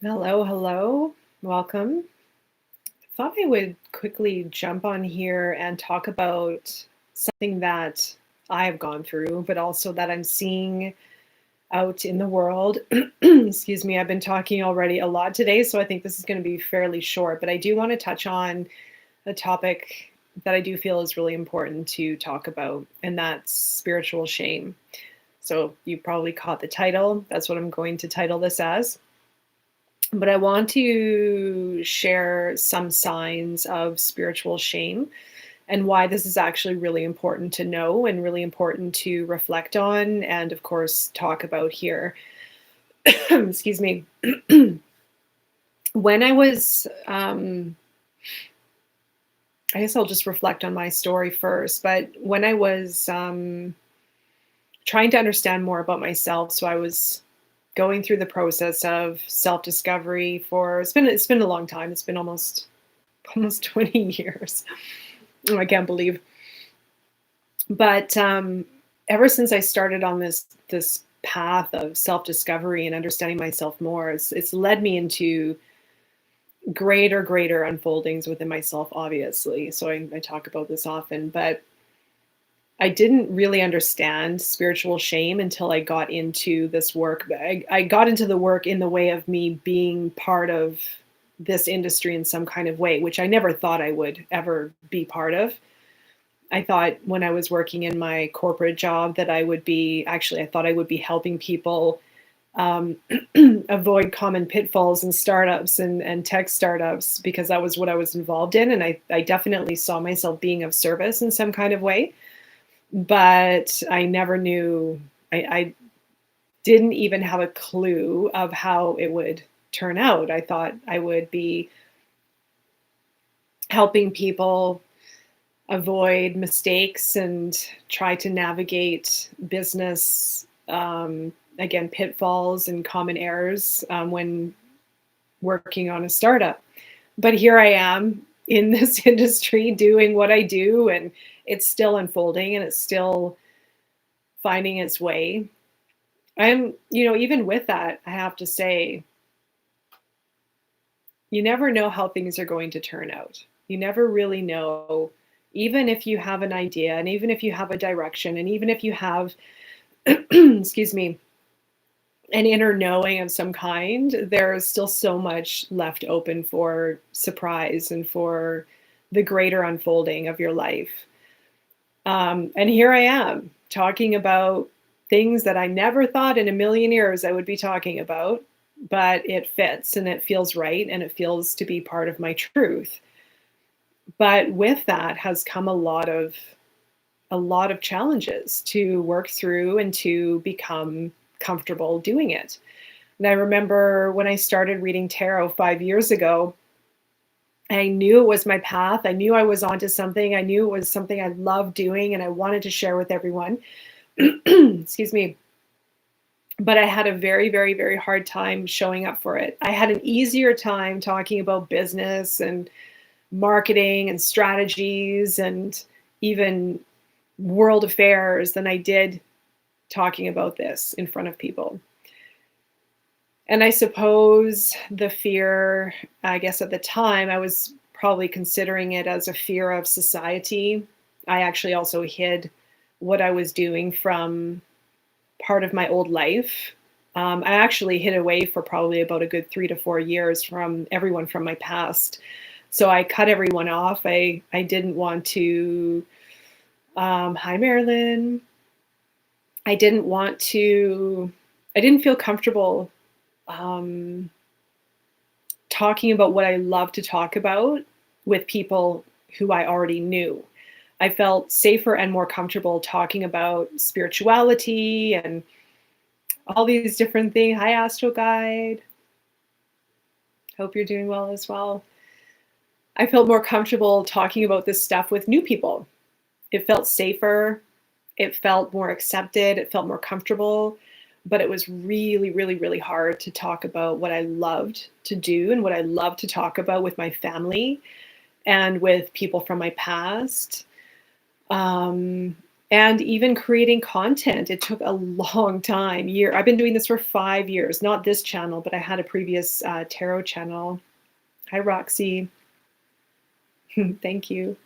Hello, hello. Welcome. Thought I would quickly jump on here and talk about something that I have gone through, but also that I'm seeing out in the world. Excuse me, I've been talking already a lot today, so I think this is going to be fairly short, but I do want to touch on a topic that I do feel is really important to talk about, and that's spiritual shame. So you probably caught the title. That's what I'm going to title this as. But I want to share some signs of spiritual shame and why this is actually really important to know and really important to reflect on and, of course, talk about here. Excuse me. When I was, I guess I'll just reflect on my story first, but when I was trying to understand more about myself, so I was going through the process of self-discovery for it's been a long time. It's been almost 20 years. Oh, I can't believe. But ever since I started on this path of self-discovery and understanding myself more, it's led me into greater unfoldings within myself, obviously. So I talk about this often, but I didn't really understand spiritual shame until I got into this work. I got into the work in the way of me being part of this industry in some kind of way, which I never thought I would ever be part of. I thought when I was working in my corporate job that I thought I would be helping people um, avoid common pitfalls in startups and tech startups because that was what I was involved in. And I definitely saw myself being of service in some kind of way, but I never knew, I didn't even have a clue of how it would turn out. I thought I would be helping people avoid mistakes and try to navigate business, again, pitfalls and common errors when working on a startup. But here I am in this industry doing what I do, and it's still unfolding and it's still finding its way. Even with that, I have to say, you never know how things are going to turn out. You never really know, even if you have an idea, and even if you have a direction, and even if you have, excuse me, an inner knowing of some kind, there's still so much left open for surprise and for the greater unfolding of your life. And here I am talking about things that I never thought in a million years I would be talking about, but it fits and it feels right and it feels to be part of my truth. But with that has come a lot of challenges to work through and to become comfortable doing it. And I remember when I started reading tarot 5 years ago, I knew it was my path. I knew I was onto something. I knew it was something I loved doing and I wanted to share with everyone. Excuse me. But I had a very hard time showing up for it. I had an easier time talking about business and marketing and strategies and even world affairs than I did talking about this in front of people. And I suppose the fear, I guess at the time, I was probably considering it as a fear of society. I actually also hid what I was doing from part of my old life. I actually hid away for probably about a good 3 to 4 years from everyone from my past. So I cut everyone off. I didn't want to, hi, Marilyn. I didn't feel comfortable talking about what I love to talk about with people who I already knew. I felt safer and more comfortable talking about spirituality and all these different things. Hi, Astro Guide. Hope you're doing well as well. I felt more comfortable talking about this stuff with new people. It felt safer. It felt more accepted. It felt more comfortable. But it was really hard to talk about what I loved to do and what I loved to talk about with my family and with people from my past. And even creating content, it took a long time. I've been doing this for 5 years, not this channel, but I had a previous tarot channel. Hi, Roxy. Thank you.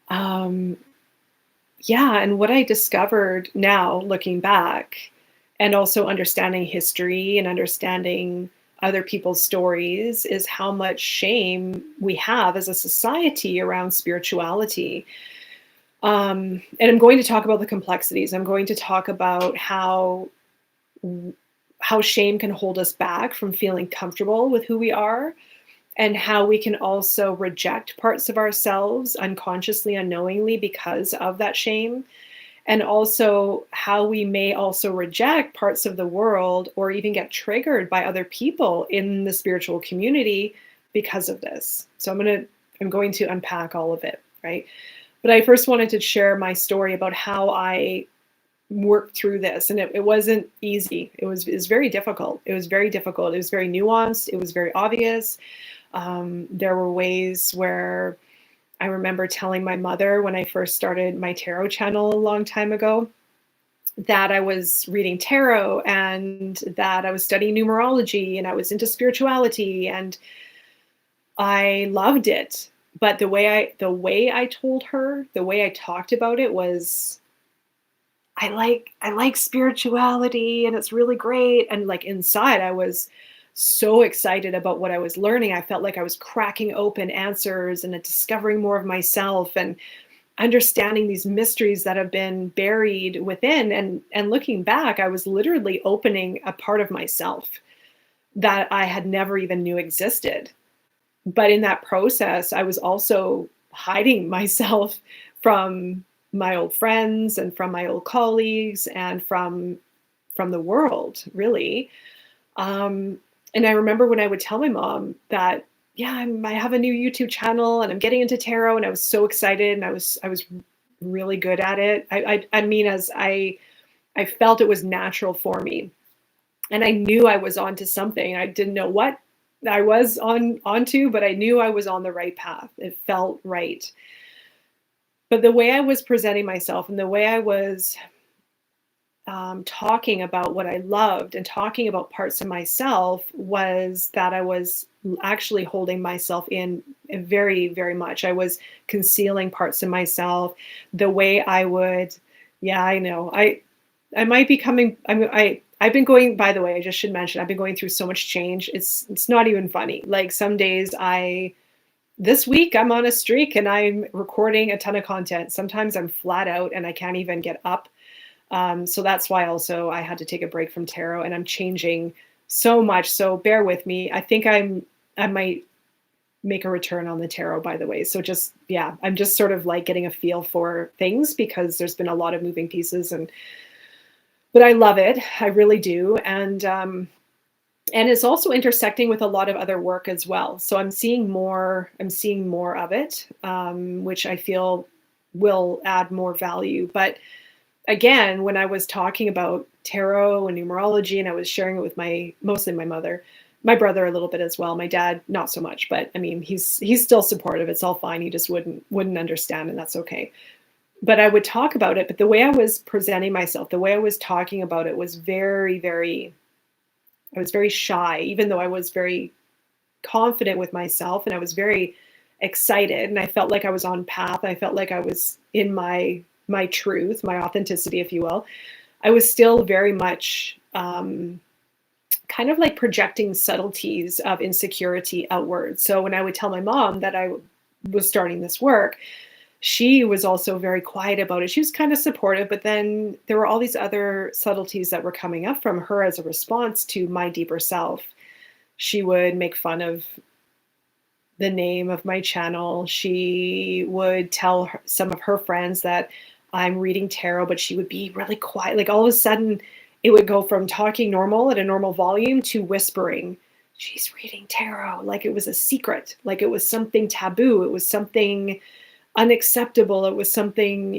Yeah, and what I discovered now, looking back, and also understanding history and understanding other people's stories, is how much shame we have as a society around spirituality. And I'm going to talk about the complexities. I'm going to talk about how shame can hold us back from feeling comfortable with who we are, and how we can also reject parts of ourselves unconsciously, unknowingly, because of that shame. And also how we may also reject parts of the world or even get triggered by other people in the spiritual community because of this. So I'm going to unpack all of it, right? But I first wanted to share my story about how I worked through this. And it wasn't easy. It was very difficult. It was very difficult. It was very nuanced. It was very obvious. There were ways where I remember telling my mother when I first started my tarot channel a long time ago that I was reading tarot and that I was studying numerology and I was into spirituality and I loved it. But the way I told her, the way I talked about it was, I like spirituality and it's really great. And like inside, I was so excited about what I was learning. I felt like I was cracking open answers and discovering more of myself and understanding these mysteries that have been buried within. And looking back, I was literally opening a part of myself that I had never even knew existed. But in that process, I was also hiding myself from my old friends and from my old colleagues and from the world, really. And I remember when I would tell my mom that, yeah, I have a new YouTube channel and I'm getting into tarot, and I was so excited and I was really good at it. I mean, as I felt it was natural for me, and I knew I was onto something. I didn't know what I was onto, but I knew I was on the right path. It felt right. But the way I was presenting myself and the way I was talking about what I loved and talking about parts of myself was that I was actually holding myself in very, very much. I was concealing parts of myself. The way I would, yeah, I know. I might be coming. I've been going. By the way, I just should mention I've been going through so much change. It's not even funny. Like some days this week I'm on a streak and I'm recording a ton of content. Sometimes I'm flat out and I can't even get up. So that's why also I had to take a break from tarot, and I'm changing so much. So bear with me. I think I might make a return on the tarot, by the way. So just, yeah, I'm just sort of like getting a feel for things because there's been a lot of moving pieces, but I love it. I really do. And it's also intersecting with a lot of other work as well. So I'm seeing more of it, which I feel will add more value. But again, when I was talking about tarot and numerology, and I was sharing it with mostly my mother, my brother a little bit as well, my dad not so much, but I mean he's still supportive. It's all fine. He just wouldn't understand, and that's okay. But I would talk about it. But the way I was presenting myself, the way I was talking about it was very, very. I was very shy, even though I was very confident with myself, and I was very excited, and I felt like I was on path. I felt like I was in my truth, my authenticity, if you will. I was still very much kind of like projecting subtleties of insecurity outward. So when I would tell my mom that I was starting this work, she was also very quiet about it. She was kind of supportive, but then there were all these other subtleties that were coming up from her as a response to my deeper self. She would make fun of the name of my channel. She would tell some of her friends that I'm reading tarot, but she would be really quiet. Like all of a sudden it would go from talking normal at a normal volume to whispering, she's reading tarot. Like it was a secret, like it was something taboo. It was something unacceptable. It was something,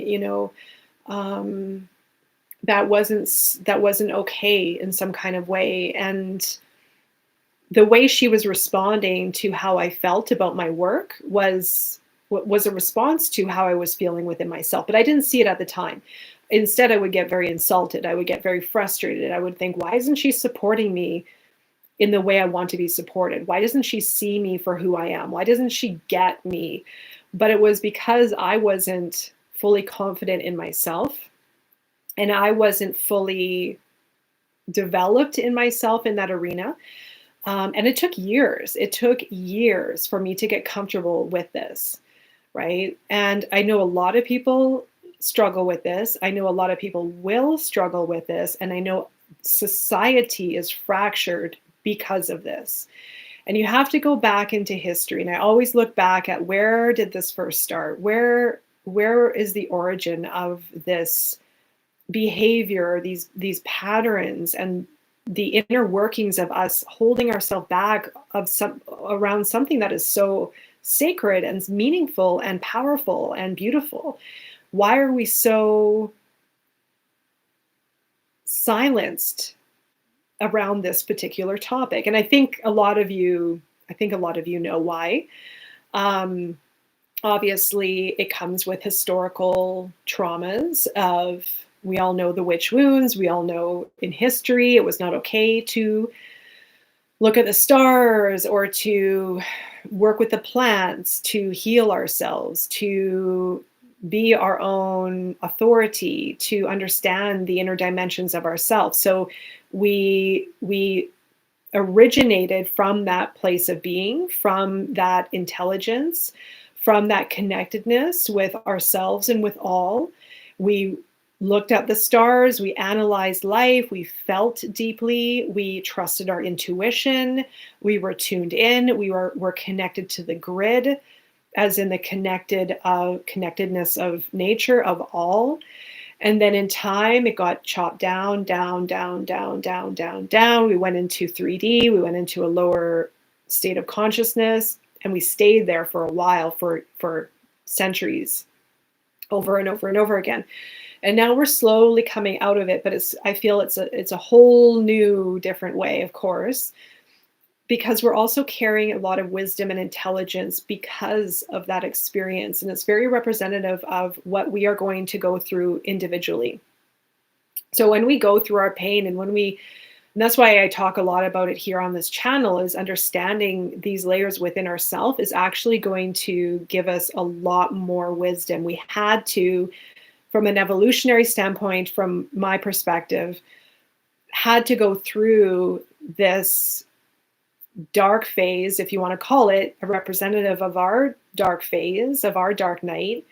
that wasn't okay in some kind of way. And the way she was responding to how I felt about my work was was a response to how I was feeling within myself, but I didn't see it at the time. Instead, I would get very insulted. I would get very frustrated. I would think, why isn't she supporting me in the way I want to be supported? Why doesn't she see me for who I am? Why doesn't she get me? But it was because I wasn't fully confident in myself, and I wasn't fully developed in myself in that arena. And it took years. It took years for me to get comfortable with this, right? And I know a lot of people struggle with this. I know a lot of people will struggle with this. And I know society is fractured because of this. And you have to go back into history. And I always look back at, where did this first start? Where is the origin of this behavior, these patterns, and the inner workings of us holding ourselves back around something that is so sacred and meaningful and powerful and beautiful? Why are we so silenced around this particular topic? And I think a lot of you know why. Obviously, it comes with historical traumas of, we all know the witch wounds. We all know in history it was not okay to look at the stars or to work with the plants to heal ourselves, to be our own authority, to understand the inner dimensions of ourselves. So we originated from that place of being, from that intelligence, from that connectedness with ourselves and with all. We looked at the stars, we analyzed life, we felt deeply, we trusted our intuition, we were tuned in, we were connected to the grid, as in the connectedness of nature, of all. And then in time, it got chopped down. We went into 3D, we went into a lower state of consciousness, and we stayed there for a while, for centuries, over and over and over again. And now we're slowly coming out of it, but I feel it's a whole new, different way, of course, because we're also carrying a lot of wisdom and intelligence because of that experience. And it's very representative of what we are going to go through individually. So when we go through our pain, and that's why I talk a lot about it here on this channel, is understanding these layers within ourselves is actually going to give us a lot more wisdom. We had to, from an evolutionary standpoint, from my perspective, had to go through this dark phase, if you want to call it, a representative of our dark phase, of our dark night,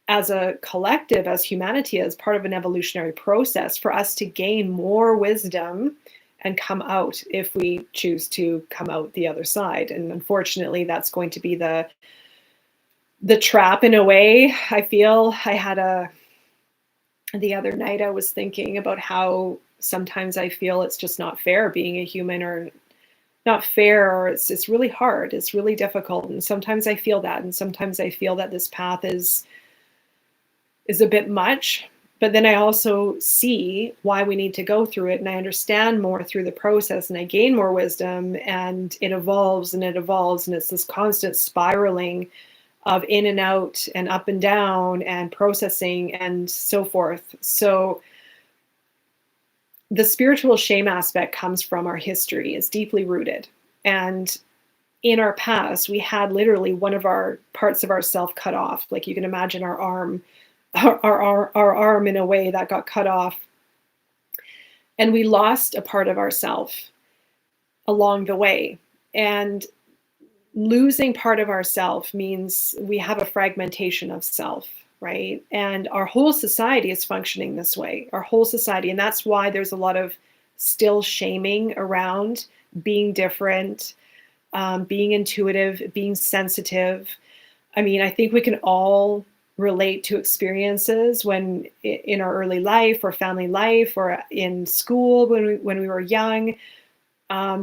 as a collective, as humanity, as part of an evolutionary process, for us to gain more wisdom and come out, if we choose to come out the other side. And unfortunately, that's going to be the trap, in a way. I feel the other night I was thinking about how sometimes I feel it's just not fair being a human, or not fair, or it's really hard, it's really difficult. And sometimes I feel that, and sometimes I feel that this path is a bit much. But then I also see why we need to go through it, and I understand more through the process, and I gain more wisdom, and it evolves and it evolves, and it's this constant spiraling of in and out and up and down and processing and so forth. So the spiritual shame aspect comes from our history. It's deeply rooted. And in our past, we had literally one of our parts of ourself cut off. Like, you can imagine our arm, our arm in a way that got cut off. And we lost a part of ourself along the way. And losing part of ourself means we have a fragmentation of self, right? And our whole society is functioning this way, our whole society. And that's why there's a lot of still shaming around being different, being intuitive, being sensitive. I mean, I think we can all relate to experiences when in our early life or family life or in school when we were young,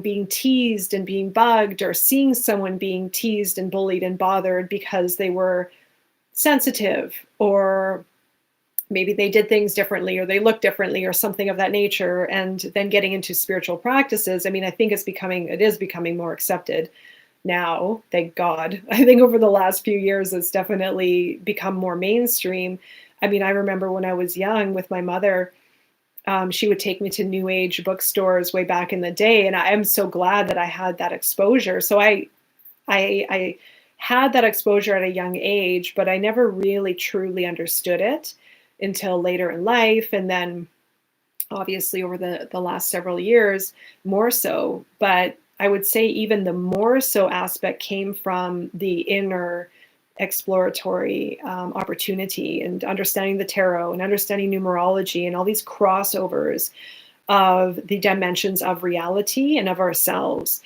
being teased and being bugged, or seeing someone being teased and bullied and bothered because they were sensitive, or maybe they did things differently, or they looked differently, or something of that nature. And then getting into spiritual practices, I mean, I think it is becoming more accepted now, thank God. I think over the last few years, it's definitely become more mainstream. I mean, I remember when I was young with my mother, she would take me to new age bookstores way back in the day, and I am so glad that I had that exposure. So I had that exposure at a young age, but I never really truly understood it until later in life, and then obviously over the last several years more so. But I would say even the more so aspect came from the inner exploratory opportunity and understanding the tarot and understanding numerology and all these crossovers of the dimensions of reality and of ourselves.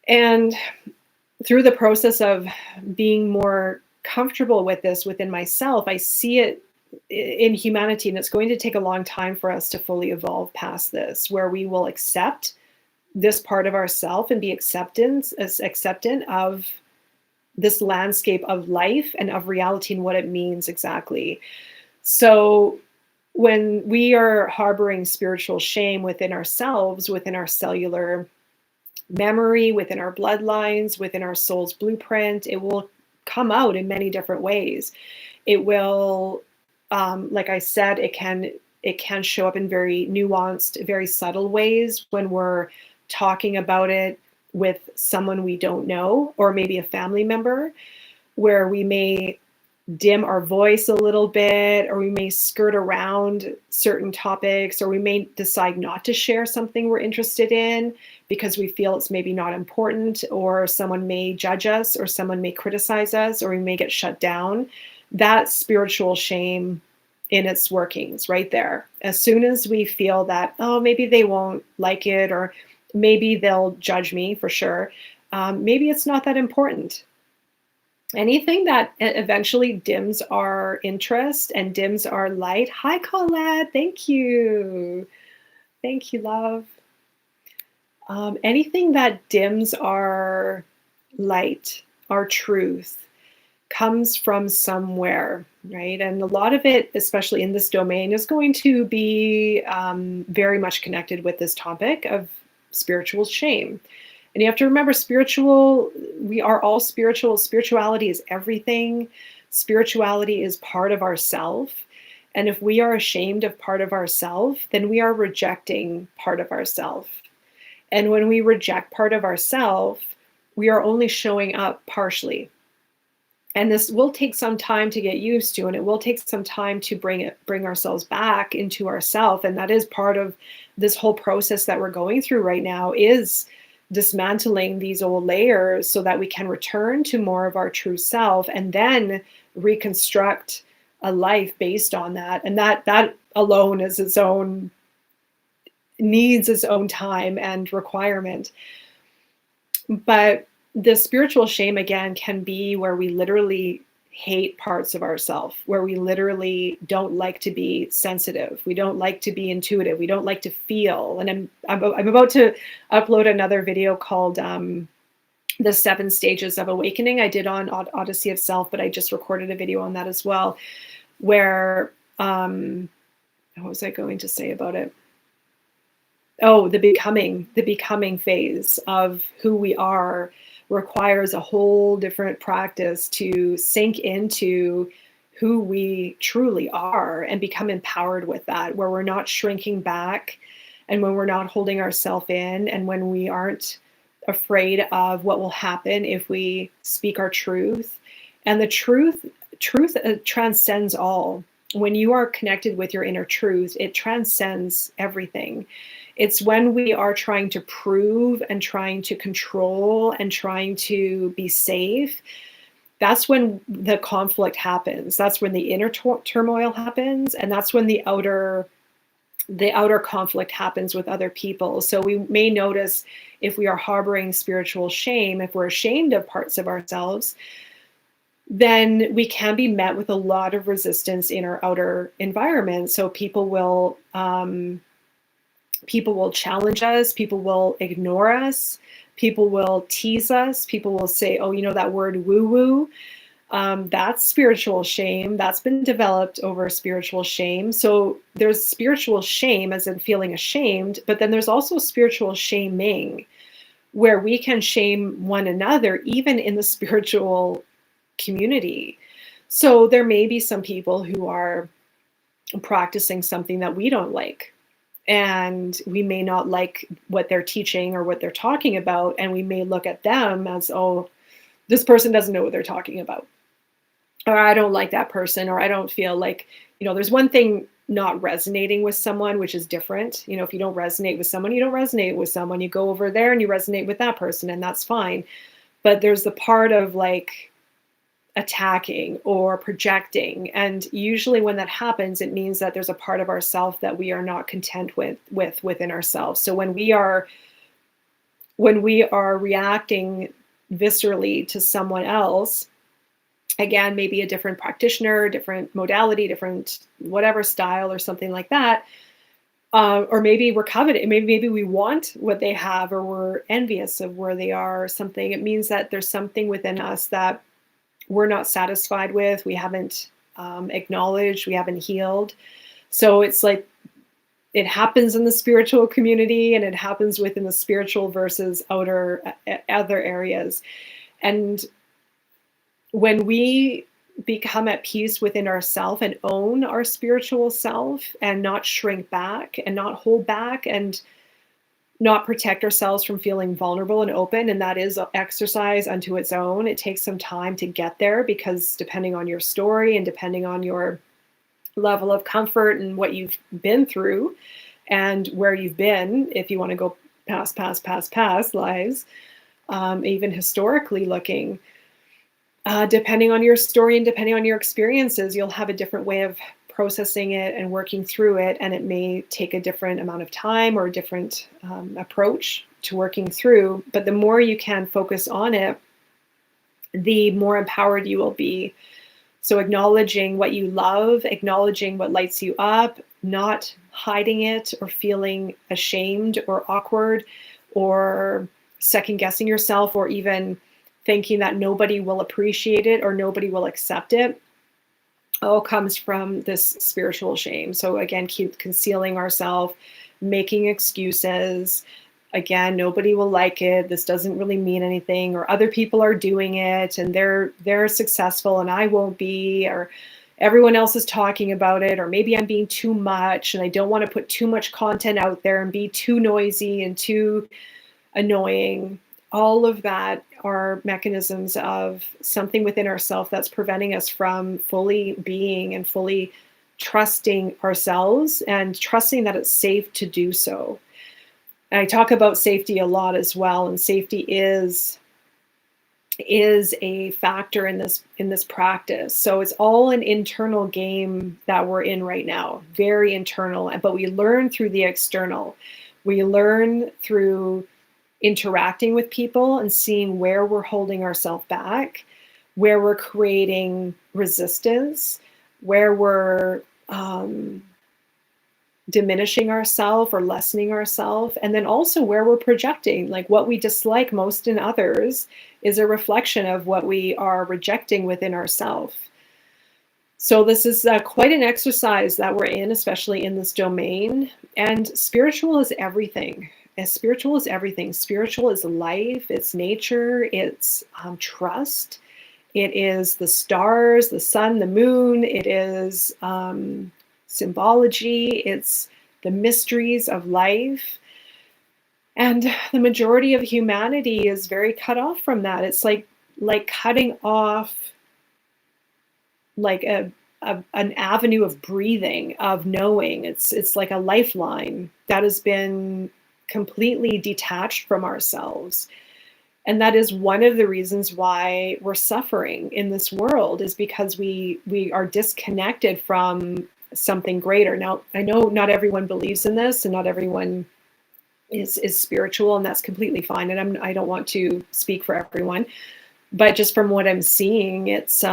And through the process of being more comfortable with this within myself, I see it in humanity, and it's going to take a long time for us to fully evolve past this, where we will accept this part of ourself and be acceptant of this landscape of life and of reality and what it means exactly. So when we are harboring spiritual shame within ourselves, within our cellular memory, within our bloodlines, within our soul's blueprint, it will come out in many different ways. It will, like I said, it can show up in very nuanced, very subtle ways when we're talking about it with someone we don't know, or maybe a family member, where we may dim our voice a little bit, or we may skirt around certain topics, or we may decide not to share something we're interested in because we feel it's maybe not important, or someone may judge us, or someone may criticize us, or we may get shut down. That's spiritual shame in its workings right there. As soon as we feel that, oh, maybe they won't like it, or maybe they'll judge me for sure, maybe it's not that important. Anything that eventually dims our interest and dims our light. Hi, Colette. Thank you. Thank you, love. Anything that dims our light, our truth, comes from somewhere, right? And a lot of it, especially in this domain, is going to be very much connected with this topic of spiritual shame. And you have to remember, we are all spiritual. Spirituality is everything. Spirituality is part of ourself. And if we are ashamed of part of ourself, then we are rejecting part of ourself. And when we reject part of ourself, we are only showing up partially. And this will take some time to get used to, and it will take some time to bring ourselves back into ourself. And that is part of this whole process that we're going through right now, is dismantling these old layers so that we can return to more of our true self, and then reconstruct a life based on that. And that alone is needs its own time and requirement. But the spiritual shame, again, can be where we literally hate parts of ourselves, where we literally don't like to be sensitive. We don't like to be intuitive. We don't like to feel. And I'm about to upload another video called The 7 Stages of Awakening. I did on Odyssey of Self, but I just recorded a video on that as well, where, what was I going to say about it? Oh, the becoming phase of who we are requires a whole different practice to sink into who we truly are and become empowered with that, where we're not shrinking back, and when we're not holding ourselves in, and when we aren't afraid of what will happen if we speak our truth. And the truth transcends all. When you are connected with your inner truth, it transcends everything. It's when we are trying to prove and trying to control and trying to be safe, that's when the conflict happens. That's when the inner turmoil happens, and that's when the outer conflict happens with other people. So we may notice, if we are harboring spiritual shame, if we're ashamed of parts of ourselves, then we can be met with a lot of resistance in our outer environment. So people will challenge us, people will ignore us, people will tease us, people will say, oh, that word woo-woo, that's spiritual shame. That's been developed over spiritual shame. So there's spiritual shame as in feeling ashamed, but then there's also spiritual shaming, where we can shame one another, even in the spiritual community. So there may be some people who are practicing something that we don't like, and we may not like what they're teaching or what they're talking about, and we may look at them as, oh, this person doesn't know what they're talking about, or I don't like that person, or I don't feel like, there's one thing not resonating with someone, which is different. If you don't resonate with someone, you don't resonate with someone. You go over there and you resonate with that person, and that's fine. But there's the part of like attacking or projecting, and usually when that happens, it means that there's a part of ourself that we are not content with within ourselves. So when we are reacting viscerally to someone else, again, maybe a different practitioner, different modality, different whatever style or something like that, or maybe we're coveting, maybe we want what they have, or we're envious of where they are or something. It means that there's something within us that we're not satisfied with, we haven't acknowledged, we haven't healed. So it's like, it happens in the spiritual community, and it happens within the spiritual versus other areas. And when we become at peace within ourself and own our spiritual self, and not shrink back and not hold back and not protect ourselves from feeling vulnerable and open, and that is exercise unto its own. It takes some time to get there, because depending on your story and depending on your level of comfort and what you've been through and where you've been, if you want to go past lives, even historically looking, depending on your story and depending on your experiences, you'll have a different way of processing it and working through it, and it may take a different amount of time or a different approach to working through. But the more you can focus on it, the more empowered you will be. So acknowledging what you love, acknowledging what lights you up, not hiding it or feeling ashamed or awkward or second guessing yourself, or even thinking that nobody will appreciate it or nobody will accept it, all comes from this spiritual shame. So again, keep concealing ourselves, making excuses. Again, nobody will like it. This doesn't really mean anything, or other people are doing it and they're successful and I won't be, or everyone else is talking about it, or maybe I'm being too much and I don't want to put too much content out there and be too noisy and too annoying. All of that are mechanisms of something within ourselves that's preventing us from fully being and fully trusting ourselves and trusting that it's safe to do so. And I talk about safety a lot as well, and safety is a factor in this practice. So it's all an internal game that we're in right now, very internal, but we learn through the external. We learn through interacting with people and seeing where we're holding ourselves back, where we're creating resistance, where we're diminishing ourselves or lessening ourselves, and then also where we're projecting. Like what we dislike most in others is a reflection of what we are rejecting within ourselves. So this is quite an exercise that we're in, especially in this domain. And spiritual is everything. Spiritual is everything. Spiritual is life, it's nature, it's trust. It is the stars, the sun, the moon. It is symbology. It's the mysteries of life. And the majority of humanity is very cut off from that. It's like cutting off like an avenue of breathing, of knowing. It's like a lifeline that has been completely detached from ourselves. And that is one of the reasons why we're suffering in this world, is because we are disconnected from something greater. Now, I know not everyone believes in this and not everyone is spiritual, and that's completely fine. And I don't want to speak for everyone, but just from what I'm seeing, it's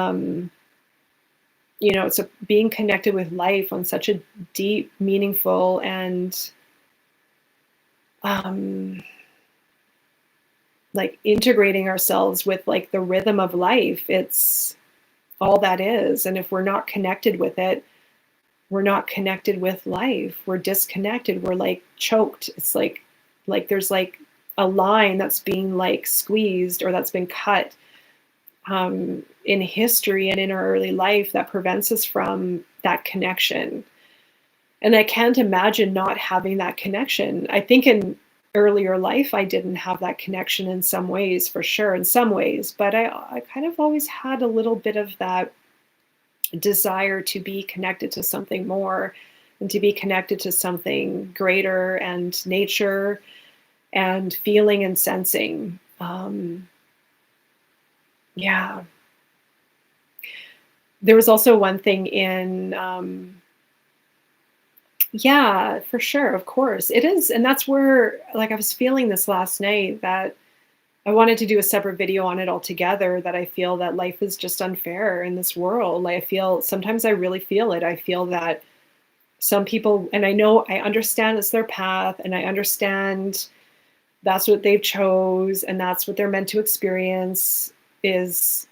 it's being connected with life on such a deep, meaningful, and like integrating ourselves with like the rhythm of life. It's all that is. And if we're not connected with it, we're not connected with life. We're disconnected. We're like choked. It's like there's like a line that's being like squeezed or that's been cut in history and in our early life that prevents us from that connection. And I can't imagine not having that connection. I think in earlier life, I didn't have that connection in some ways, for sure, in some ways, but I kind of always had a little bit of that desire to be connected to something more and to be connected to something greater and nature and feeling and sensing. Yeah. There was also one thing in, yeah, for sure, of course. It is, and that's where, like, I was feeling this last night that I wanted to do a separate video on it altogether, that I feel that life is just unfair in this world. Like, I feel, sometimes I really feel it. I feel that some people, and I know, I understand it's their path, and I understand that's what they've chose, and that's what they're meant to experience, is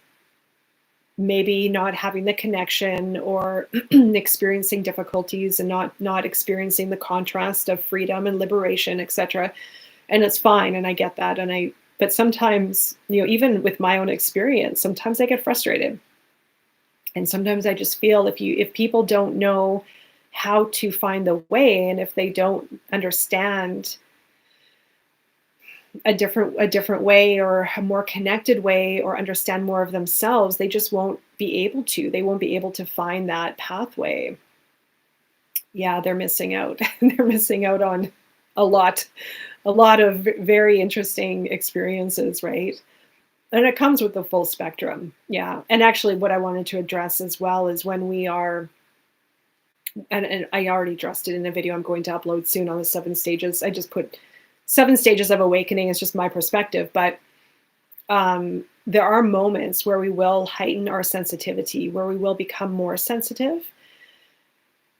maybe not having the connection or experiencing difficulties and not experiencing the contrast of freedom and liberation, etc. And it's fine, and I get that. But sometimes, even with my own experience, sometimes I get frustrated. And sometimes I just feel if people don't know how to find the way, and if they don't understand a different way, or a more connected way, or understand more of themselves, they just won't be able to. They won't be able to find that pathway. Yeah, they're missing out. They're missing out on a lot of very interesting experiences, right? And it comes with the full spectrum. Yeah. And actually what I wanted to address as well is when we are, and I already addressed it in a video I'm going to upload soon on the 7 stages. I just put 7 stages of awakening. It's just my perspective, but there are moments where we will heighten our sensitivity, where we will become more sensitive.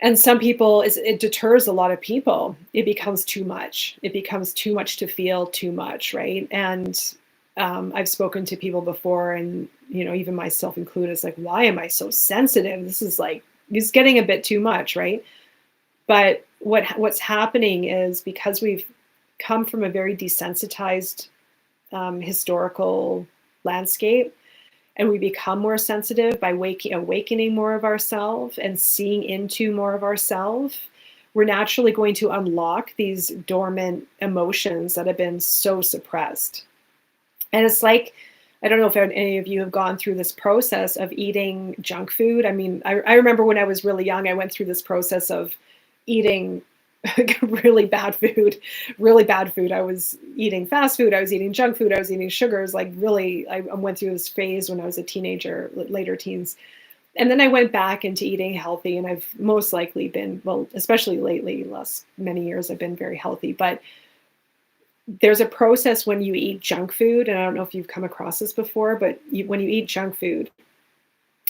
And some people, it deters a lot of people. It becomes too much. It becomes too much to feel too much, right? And I've spoken to people before, and even myself included, it's like, why am I so sensitive? This is like, it's getting a bit too much, right? But what's happening is, because we've come from a very desensitized historical landscape, and we become more sensitive by awakening more of ourselves and seeing into more of ourselves, we're naturally going to unlock these dormant emotions that have been so suppressed. And it's like, I don't know if any of you have gone through this process of eating junk food. I mean, I remember when I was really young, I went through this process of eating really bad food. I was eating fast food. I was eating junk food. I was eating sugars. Like, really, I went through this phase when I was a teenager, later teens. And then I went back into eating healthy, and I've most likely been, well, especially lately, last many years, I've been very healthy. But there's a process when you eat junk food, and I don't know if you've come across this before, but when you eat junk food,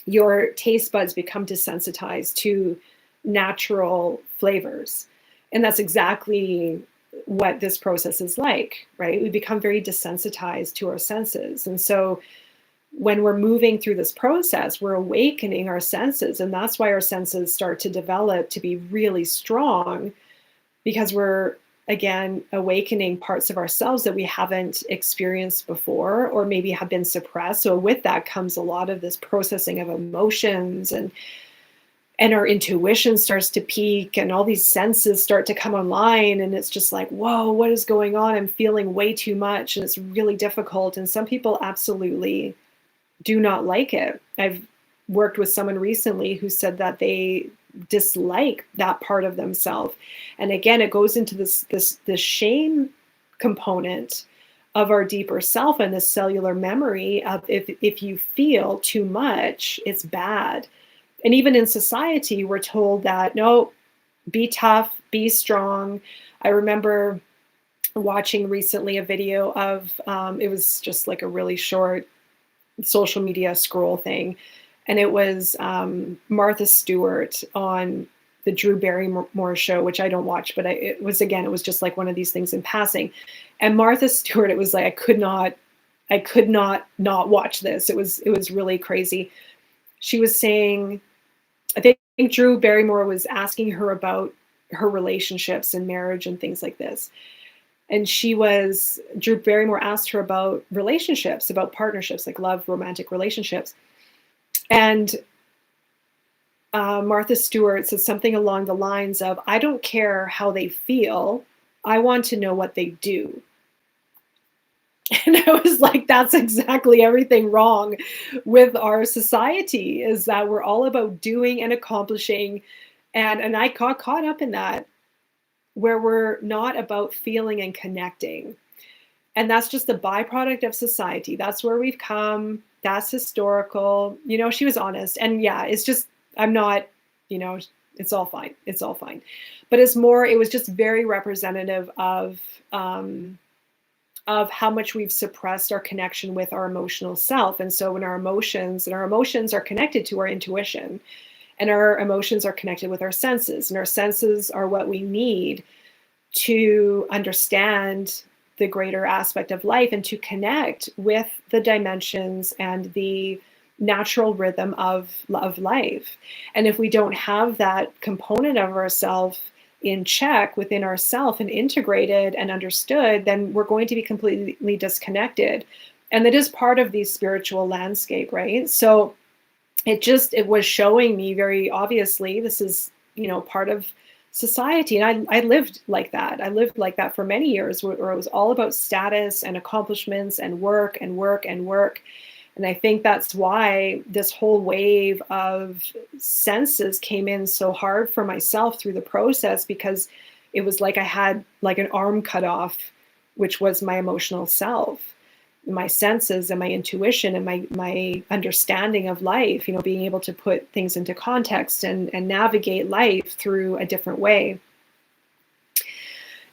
your taste buds become desensitized to natural flavors. And that's exactly what this process is like, right? We become very desensitized to our senses. And so when we're moving through this process, we're awakening our senses. And that's why our senses start to develop to be really strong, because we're, again, awakening parts of ourselves that we haven't experienced before, or maybe have been suppressed. So with that comes a lot of this processing of emotions, and our intuition starts to peak, and all these senses start to come online. And it's just like, whoa, what is going on? I'm feeling way too much, and it's really difficult. And some people absolutely do not like it. I've worked with someone recently who said that they dislike that part of themselves. And again, it goes into this shame component of our deeper self, and this cellular memory of, if you feel too much, it's bad. And even in society, we're told that, no, be tough, be strong. I remember watching recently a video of, it was just like a really short social media scroll thing. And it was Martha Stewart on the Drew Barrymore show, which I don't watch, but it was just like one of these things in passing. And Martha Stewart, it was like, I could not watch this. It was really crazy. She was saying, I think Drew Barrymore was asking her about her relationships and marriage and things like this. And Drew Barrymore asked her about relationships, about partnerships, like love, romantic relationships. And Martha Stewart said something along the lines of, I don't care how they feel, I want to know what they do. And I was like, that's exactly everything wrong with our society, is that we're all about doing and accomplishing. And I got caught up in that, where we're not about feeling and connecting. And that's just the byproduct of society. That's where we've come. That's historical. She was honest. And yeah, it's just, I'm not, it's all fine. It's all fine. But it was just very representative of how much we've suppressed our connection with our emotional self. And so when our emotions are connected to our intuition, and our emotions are connected with our senses, and our senses are what we need to understand the greater aspect of life and to connect with the dimensions and the natural rhythm of life. And if we don't have that component of ourself in check within ourself and integrated and understood, then we're going to be completely disconnected. And that is part of the spiritual landscape, right? So it was showing me very obviously, this is, part of society. And I lived like that. I lived like that for many years, where it was all about status and accomplishments and work and work and work. And I think that's why this whole wave of senses came in so hard for myself through the process, because it was like I had like an arm cut off, which was my emotional self, my senses and my intuition and my understanding of life, being able to put things into context and navigate life through a different way.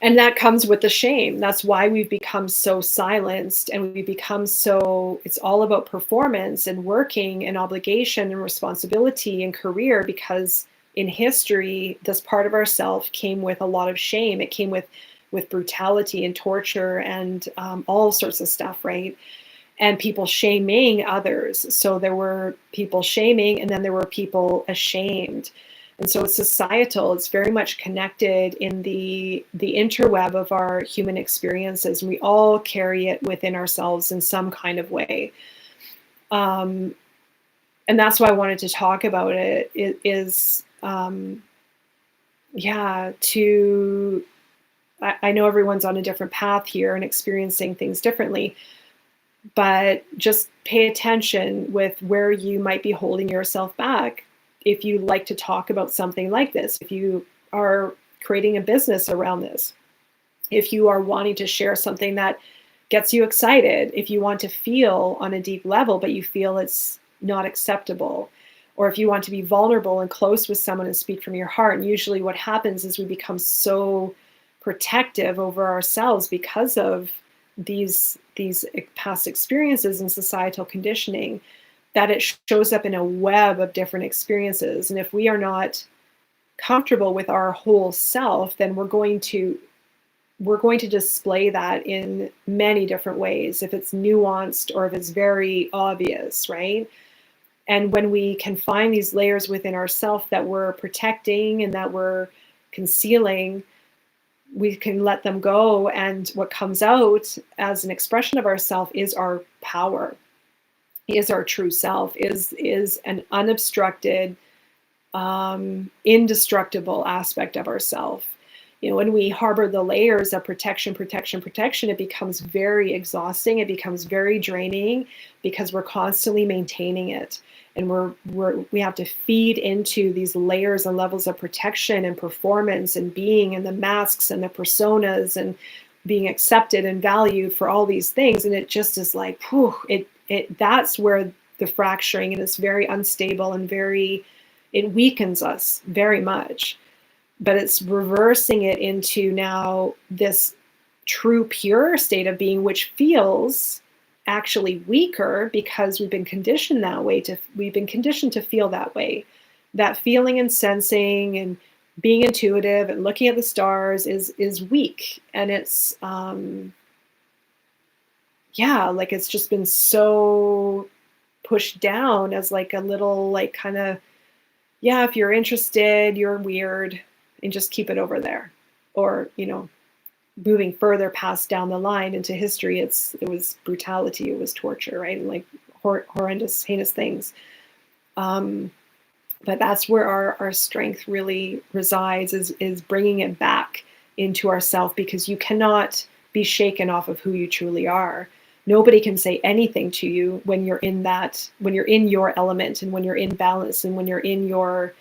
And that comes with the shame. That's why we've become so silenced, and we become so, it's all about performance and working and obligation and responsibility and career, because in history, this part of ourself came with a lot of shame. It came with brutality and torture and all sorts of stuff, right? And people shaming others. So there were people shaming, and then there were people ashamed. And so it's societal. It's very much connected in the interweb of our human experiences. And we all carry it within ourselves in some kind of way. And that's why I wanted to talk about it, I know everyone's on a different path here and experiencing things differently, but just pay attention with where you might be holding yourself back. If you like to talk about something like this, if you are creating a business around this, if you are wanting to share something that gets you excited, if you want to feel on a deep level, but you feel it's not acceptable, or if you want to be vulnerable and close with someone and speak from your heart. And usually what happens is we become so protective over ourselves because of these past experiences and societal conditioning, that it shows up in a web of different experiences. And if we are not comfortable with our whole self, then we're going to display that in many different ways, if it's nuanced or if it's very obvious, right? And when we can find these layers within ourselves that we're protecting and that we're concealing, we can let them go. And what comes out as an expression of ourself is our power, is our true self, is an unobstructed, indestructible aspect of ourself. When we harbor the layers of protection, it becomes very exhausting. It becomes very draining, because we're constantly maintaining it. And we have to feed into these layers and levels of protection and performance and being, and the masks and the personas and being accepted and valued for all these things. And it just is like, that's where the fracturing, and it's very unstable and it weakens us very much. But it's reversing it into now this true pure state of being, which feels actually weaker because we've been conditioned that way. We've been conditioned to feel that way. That feeling and sensing and being intuitive and looking at the stars is weak. And it's like it's just been so pushed down as like a little like kind of, if you're interested, you're weird, and just keep it over there. Or, moving further past down the line into history, it was brutality, it was torture, right? And like horrendous, heinous things. But that's where our strength really resides, is bringing it back into ourself, because you cannot be shaken off of who you truly are. Nobody can say anything to you when you're in that, when you're in your element, and when you're in balance, and when you're in your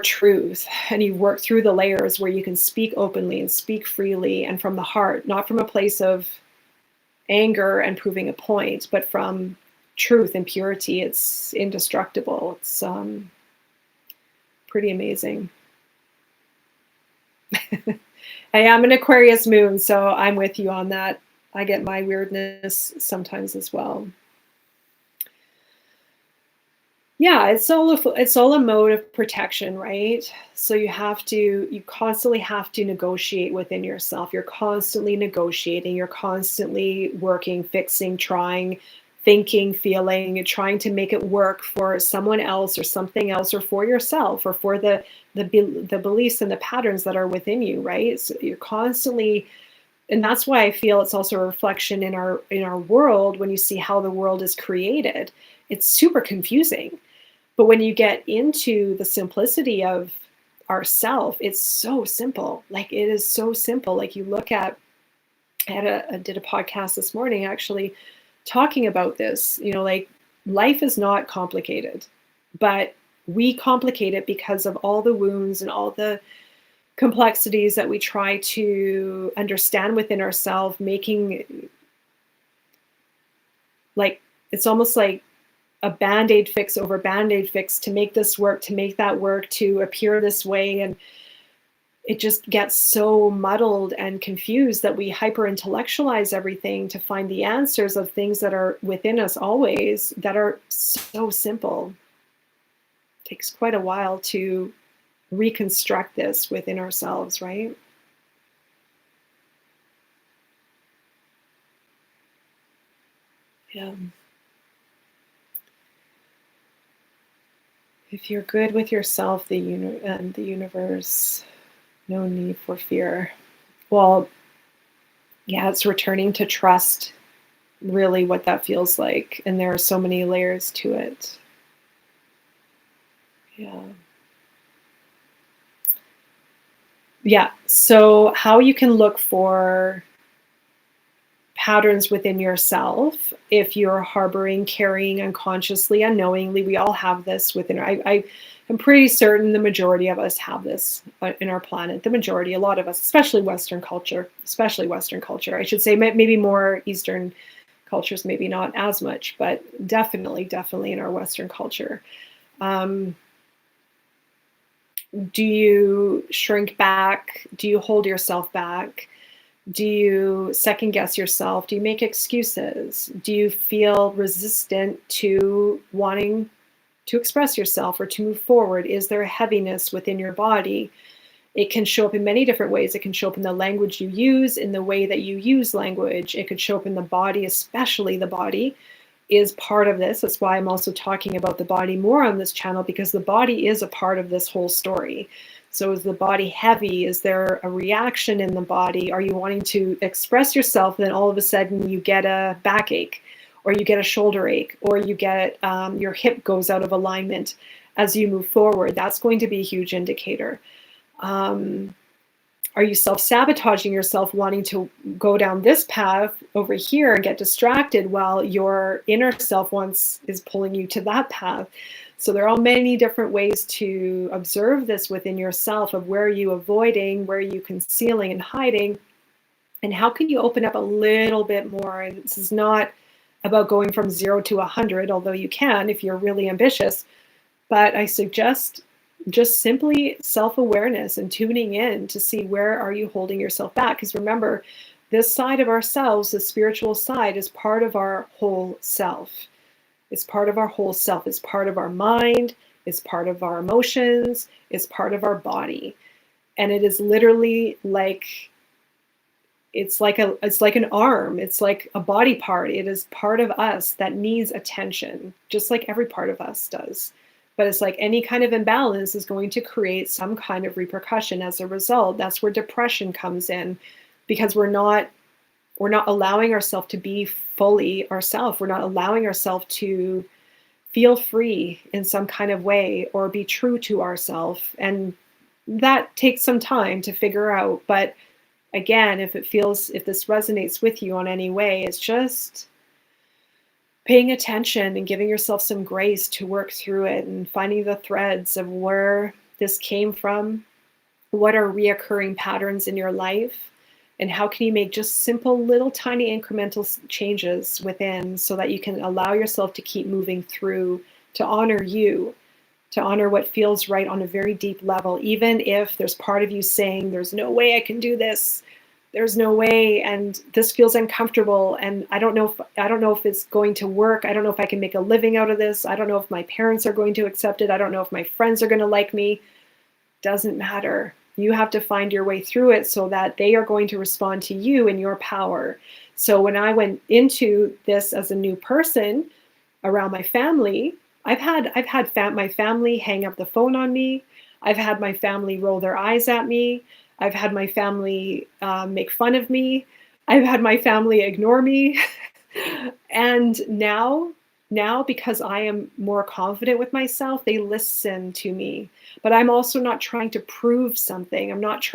truth, and you work through the layers where you can speak openly and speak freely and from the heart, not from a place of anger and proving a point, but from truth and purity. It's indestructible. It's pretty amazing. I am an Aquarius moon, so I'm with you on that. I get my weirdness sometimes as well. Yeah, it's all a mode of protection, right? So you constantly have to negotiate within yourself. You're constantly negotiating, you're constantly working, fixing, trying, thinking, feeling, trying to make it work for someone else or something else, or for yourself, or for the beliefs and the patterns that are within you, right? So you're constantly, and that's why I feel it's also a reflection in our world. When you see how the world is created, it's super confusing. But when you get into the simplicity of ourself, it's so simple. Like, it is so simple. Like, you look at, I did a podcast this morning actually talking about this, like, life is not complicated, but we complicate it because of all the wounds and all the complexities that we try to understand within ourselves, making, like, it's almost like a Band-Aid fix over Band-Aid fix to make this work, to make that work, to appear this way. And it just gets so muddled and confused that we hyper intellectualize everything to find the answers of things that are within us always, that are so simple. It takes quite a while to reconstruct this within ourselves, right? Yeah. If you're good with yourself, and the universe, no need for fear. Well, yeah, it's returning to trust, really, what that feels like. And there are so many layers to it. Yeah. Yeah. So how you can look for patterns within yourself, if you're harboring, carrying unconsciously, unknowingly, we all have this within. I'm pretty certain the majority of us have this in our planet. The majority, a lot of us, especially Western culture, I should say, maybe more Eastern cultures, maybe not as much, but definitely in our Western culture. Do you shrink back? Do you hold yourself back? Do you second guess yourself? Do you make excuses? Do you feel resistant to wanting to express yourself or to move forward? Is there a heaviness within your body? It can show up in many different ways. It can show up in the language you use, in the way that you use language. It could show up in the body, especially the body is part of this. That's why I'm also talking about the body more on this channel, because the body is a part of this whole story. So is the body heavy? Is there a reaction in the body? Are you wanting to express yourself, and then all of a sudden you get a backache, or you get a shoulder ache, or you get your hip goes out of alignment as you move forward? That's going to be a huge indicator. Are you self-sabotaging yourself, wanting to go down this path over here and get distracted while your inner self is pulling you to that path? So there are many different ways to observe this within yourself, of where are you avoiding, where are you concealing and hiding, and how can you open up a little bit more. And this is not about going from 0 to 100, although you can if you're really ambitious. But I suggest just simply self-awareness and tuning in to see, where are you holding yourself back? Because remember, this side of ourselves, the spiritual side, is part of our whole self. It's part of our whole self. It's part of our mind. It's part of our emotions. It's part of our body. And it is literally like, it's like an arm. It's like a body part. It is part of us that needs attention, just like every part of us does. But it's like any kind of imbalance is going to create some kind of repercussion as a result. That's where depression comes in, because we're not allowing ourselves to be fully ourselves. We're not allowing ourselves to feel free in some kind of way or be true to ourselves. And that takes some time to figure out. But again, if this resonates with you on any way, it's just paying attention and giving yourself some grace to work through it and finding the threads of where this came from, what are reoccurring patterns in your life, and how can you make just simple little tiny incremental changes within so that you can allow yourself to keep moving through, to honor you, to honor what feels right on a very deep level, even if there's part of you saying, there's no way I can do this. There's no way, and this feels uncomfortable, and I don't know if it's going to work. I don't know if I can make a living out of this. I don't know if my parents are going to accept it. I don't know if my friends are going to like me. Doesn't matter. You have to find your way through it so that they are going to respond to you in your power. So when I went into this as a new person around my family, I've had my family hang up the phone on me. I've had my family roll their eyes at me. I've had my family make fun of me. I've had my family ignore me. And now, because I am more confident with myself, they listen to me. But I'm also not trying to prove something. I'm not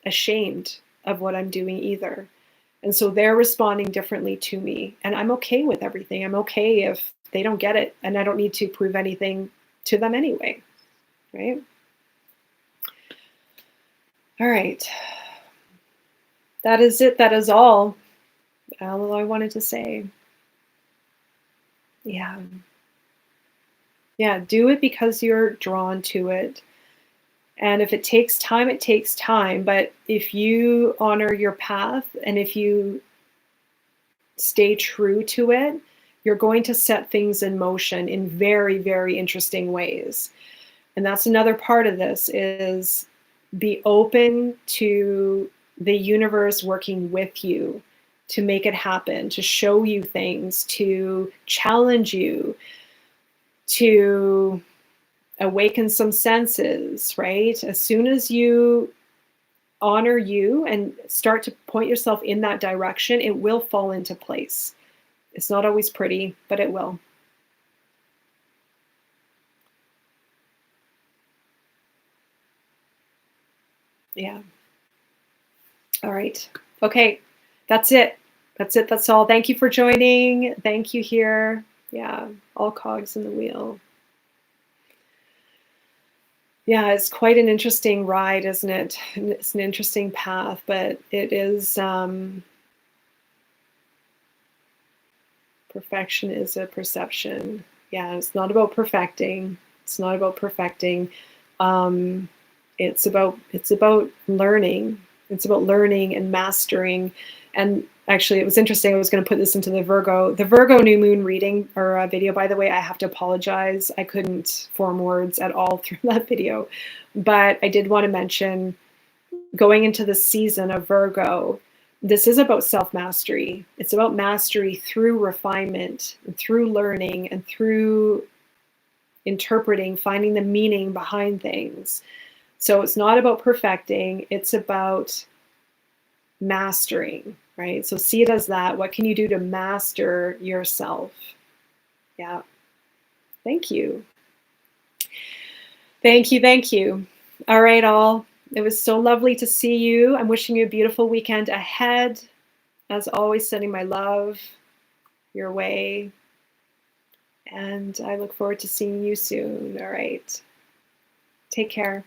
ashamed of what I'm doing either. And so they're responding differently to me. And I'm okay with everything. I'm okay if they don't get it. And I don't need to prove anything to them anyway. Right? All right. That is it. That is all I wanted to say. Yeah. Yeah, do it because you're drawn to it. And if it takes time, it takes time. But if you honor your path and if you stay true to it, you're going to set things in motion in very, very interesting ways. And that's another part of this, is be open to the universe working with you to make it happen, to show you things, to challenge you, to awaken some senses, right? As soon as you honor you and start to point yourself in that direction, it will fall into place. It's not always pretty, but it will. Yeah. All right. Okay. That's it. That's it. That's all. Thank you for joining. Thank you here. Yeah. All cogs in the wheel. Yeah, it's quite an interesting ride, isn't it? It's an interesting path, but it is, perfection is a perception. Yeah, it's not about perfecting. It's not about perfecting. It's about learning. It's about learning and mastering. And actually, it was interesting. I was going to put this into the Virgo new moon reading or video. By the way, I have to apologize. I couldn't form words at all through that video, but I did want to mention, going into the season of Virgo, this is about self-mastery. It's about mastery through refinement, and through learning, and through interpreting, finding the meaning behind things. So it's not about perfecting, it's about mastering, right? So see it as that. What can you do to master yourself? Yeah. Thank you. Thank you. Thank you. All right, all. It was so lovely to see you. I'm wishing you a beautiful weekend ahead. As always, sending my love your way. And I look forward to seeing you soon. All right. Take care.